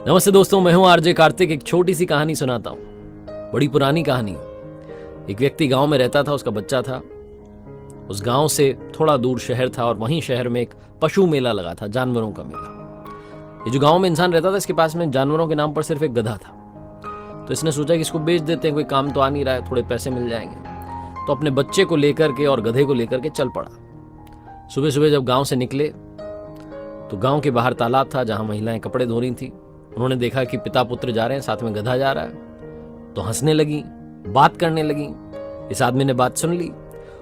नमस्ते दोस्तों, मैं हूं आरजे कार्तिक। एक छोटी सी कहानी सुनाता हूं, बड़ी पुरानी कहानी। एक व्यक्ति गांव में रहता था, उसका बच्चा था। उस गांव से थोड़ा दूर शहर था और वहीं शहर में एक पशु मेला लगा था, जानवरों का मेला। ये जो गांव में इंसान रहता था, इसके पास में जानवरों के नाम पर सिर्फ एक गधा था। तो इसने सोचा कि इसको बेच देते हैं, कोई काम तो आ नहीं रहा है, थोड़े पैसे मिल जाएंगे। तो अपने बच्चे को लेकर के और गधे को लेकर के चल पड़ा। सुबह सुबह जब गांव से निकले तो गांव के बाहर तालाब था जहां महिलाएं कपड़े धो रही थी। उन्होंने देखा कि पिता पुत्र जा रहे हैं, साथ में गधा जा रहा है, तो हंसने लगी, बात करने लगी। इस आदमी ने बात सुन ली।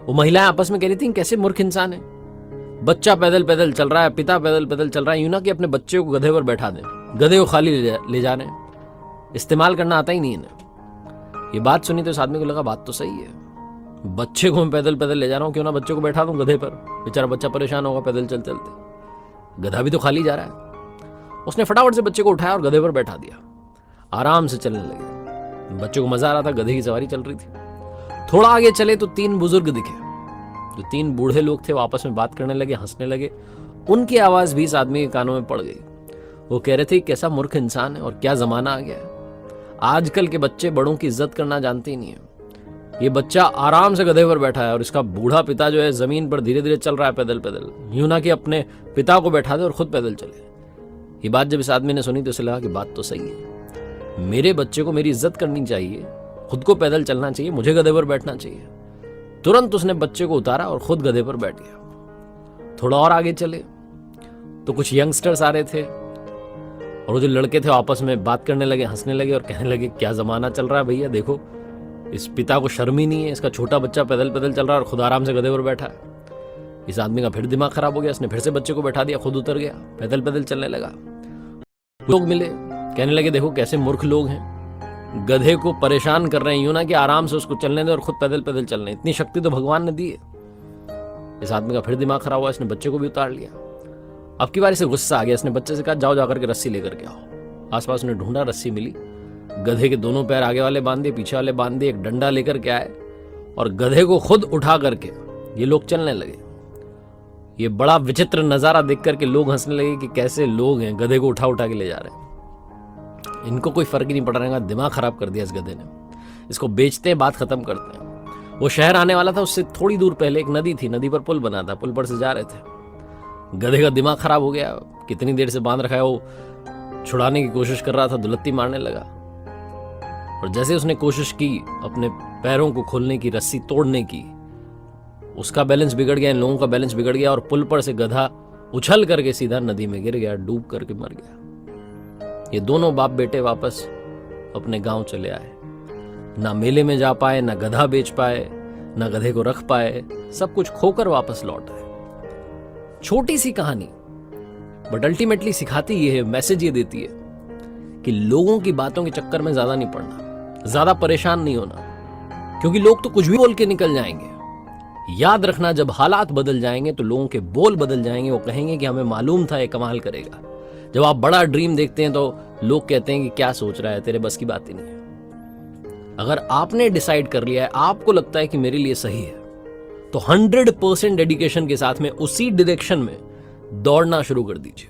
वो महिलाएं आपस में कह रही थी, कैसे मूर्ख इंसान है, बच्चा पैदल पैदल चल रहा है, पिता पैदल पैदल चल रहा है, यूं ना कि अपने बच्चे को गधे पर बैठा दें, गधे को खाली ले जा रहे हैं, इस्तेमाल करना आता ही नहीं इन्हें। ये बात सुनी तो इस आदमी को लगा बात तो सही है, बच्चे को मैं पैदल पैदल ले जा रहा हूं, क्यों ना बच्चे को बैठा दूं गधे पर, बेचारा बच्चा परेशान होगा पैदल चल चलते, गधा भी तो खाली जा रहा है। उसने फटाफट से बच्चे को उठाया और गधे पर बैठा दिया। आराम से चलने लगे। बच्चे को मजा आ रहा था, गधे की सवारी चल रही थी। थोड़ा आगे चले तो 3 बुजुर्ग दिखे। जो 3 बूढ़े लोग थे वो आपस में बात करने लगे, हंसने लगे। उनकी आवाज भी इस आदमी के कानों में पड़ गई। वो कह रहे थे, कैसा मूर्ख इंसान है और क्या जमाना आ गया है। आजकल के बच्चे बड़ों की इज्जत करना जानते ही नहीं है। ये बच्चा आराम से गधे पर बैठा है और इसका बूढ़ा पिता जो है जमीन पर धीरे धीरे चल रहा है पैदल पैदल, यूं ना कि अपने पिता को बैठा दे और खुद पैदल चले। ये बात जब इस आदमी ने सुनी तो उसे लगा कि बात तो सही है, मेरे बच्चे को मेरी इज्जत करनी चाहिए, खुद को पैदल चलना चाहिए, मुझे गधे पर बैठना चाहिए। तुरंत उसने बच्चे को उतारा और खुद गधे पर बैठ गया। थोड़ा और आगे चले तो कुछ यंगस्टर्स आ रहे थे और वो जो लड़के थे आपस में बात करने लगे, हंसने लगे और कहने लगे, क्या जमाना चल रहा है भैया, देखो इस पिता को शर्म ही नहीं है, इसका छोटा बच्चा पैदल पैदल चल रहा है और खुद आराम से गधे पर बैठा है। इस आदमी का फिर दिमाग खराब हो गया, इसने फिर से बच्चे को बैठा दिया, खुद उतर गया, पैदल पैदल चलने लगा। लोग मिले, कहने लगे, देखो कैसे मूर्ख लोग हैं, गधे को परेशान कर रहे हैं, यूं ना कि आराम से उसको चलने दे और खुद पैदल पैदल चल रहे हैं, इतनी शक्ति तो भगवान ने दी है। इस आदमी का फिर दिमाग खराब हुआ, इसने बच्चे को भी उतार लिया। अब की बार इसे गुस्सा आ गया, इसने बच्चे से कहा, जाओ जाकर के रस्सी लेकर के आओ। आसपास ने ढूंढा, रस्सी मिली। गधे के दोनों पैर आगे वाले बांध दिए, पीछे वाले बांध दिए, एक डंडा लेकर के आए और गधे को खुद उठा करके ये लोग चलने लगे। ये बड़ा विचित्र नजारा देख करके लोग हंसने लगे कि कैसे लोग हैं, गधे को उठा उठा के ले जा रहे हैं, इनको कोई फर्क ही नहीं पड़ रहा है। दिमाग खराब कर दिया इस गधे ने, इसको बेचते हैं, बात खत्म करते हैं। वो शहर आने वाला था, उससे थोड़ी दूर पहले एक नदी थी, नदी पर पुल बना था, पुल पर से जा रहे थे। गधे का दिमाग खराब हो गया, कितनी देर से बांध रखा है, वो छुड़ाने की कोशिश कर रहा था, दुलत्ती मारने लगा। और जैसे उसने कोशिश की अपने पैरों को खोलने की, रस्सी तोड़ने की, उसका बैलेंस बिगड़ गया, इन लोगों का बैलेंस बिगड़ गया और पुल पर से गधा उछल करके सीधा नदी में गिर गया, डूब करके मर गया। ये दोनों बाप बेटे वापस अपने गांव चले आए। ना मेले में जा पाए, ना गधा बेच पाए, ना गधे को रख पाए, सब कुछ खोकर वापस लौट आए। छोटी सी कहानी, बट अल्टीमेटली सिखाती ये है, मैसेज ये देती है कि लोगों की बातों के चक्कर में ज्यादा नहीं पड़ना, ज्यादा परेशान नहीं होना, क्योंकि लोग तो कुछ भी बोल के निकल जाएंगे। याद रखना, जब हालात बदल जाएंगे तो लोगों के बोल बदल जाएंगे। वो कहेंगे कि हमें मालूम था ये कमाल करेगा। जब आप बड़ा ड्रीम देखते हैं तो लोग कहते हैं कि क्या सोच रहा है, तेरे बस की बात ही नहीं है। अगर आपने डिसाइड कर लिया है, आपको लगता है कि मेरे लिए सही है, तो 100% डेडिकेशन के साथ में उसी डायरेक्शन में दौड़ना शुरू कर दीजिए।